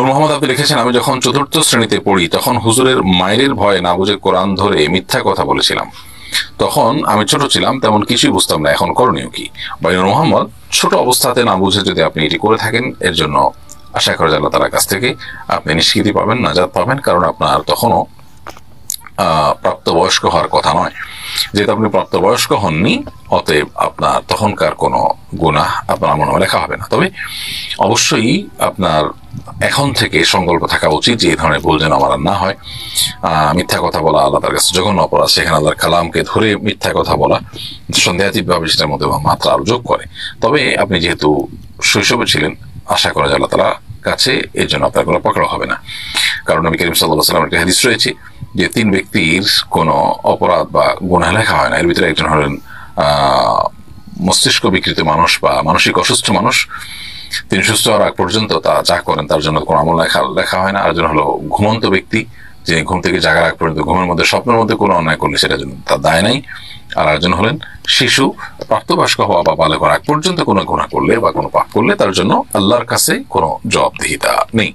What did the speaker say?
নূর মোহাম্মদ আপনি লিখেছেন, আমি যখন চতুর্থ শ্রেণীতে পড়ি তখন হুজুরের মায়ের ভয়ে না বুঝে কোরআন ধরে মিথ্যা কথা বলেছিলাম। তখন আমি ছোট ছিলাম, তেমন কিছুই বুঝতাম না, এখন করণীয় কি? বা নূর মোহাম্মদ, ছোট অবস্থাতে না বুঝে যদি আপনি এটি করে থাকেন, এর জন্য আশা করা যায় আল্লাহ তাআলার কাছ থেকে আপনি নিষ্কৃতি পাবেন, নাজাত পাবেন, কারণ আপনার তখনও প্রাপ্তবয়স্ক হওয়ার কথা নয়। যেহেতু আপনি প্রাপ্তবয়স্ক হননি, অতএব আপনার তখনকার কোনো গুনাহ আপনার আমলনামায় লেখা হবে না। তবে অবশ্যই আপনার এখন থেকে সংকল্প থাকা উচিত যে এই ধরনের ভুল যেন আমার আর না হয়। মিথ্যা কথা বলা আল্লাহ তার কাছে জঘন্য অপরাধ, সেখানে আল্লাহর কালামকে ধরে মিথ্যা কথা বলা সন্দেহাতীতভাবে সেটার মধ্যে মাত্রা আরো যোগ করে। তবে আপনি যেহেতু শৈশবে ছিলেন, আশা করা যায় আল্লাহ তাআলার কাছে এর জন্য আপনার কোনো পকড়া হবে না। কারণ নবী করিম সাল্লাল্লাহু আলাইহি ওয়াসাল্লামের একটা হাদিস রয়েছে যে 3 ব্যক্তির কোনো অপরাধ বা গুনাহ লেখা হয় না। এর ভিতরে একজন হলেন মস্তিষ্ক বিকৃত মানুষ বা মানসিক অসুস্থ মানুষ, তিনি সুস্থ হওয়ার আগ পর্যন্ত তা যা করেন তার জন্য কোনো আমল লেখা হয় না। আর একজন হলো ঘুমন্ত ব্যক্তি, যিনি ঘুম থেকে জাগার আগ পর্যন্ত ঘুমের মধ্যে স্বপ্নের মধ্যে কোনো অন্যায় করলে সেটার জন্য তার দায় নাই। আর একজন হলেন শিশু, প্রাপ্তবয়স্ক হওয়া বা বালেগ হওয়ার আগ পর্যন্ত কোনো গুনাহ করলে বা কোনো পাপ করলে তার জন্য আল্লাহর কাছে কোনো জবাবদিহিতা নেই।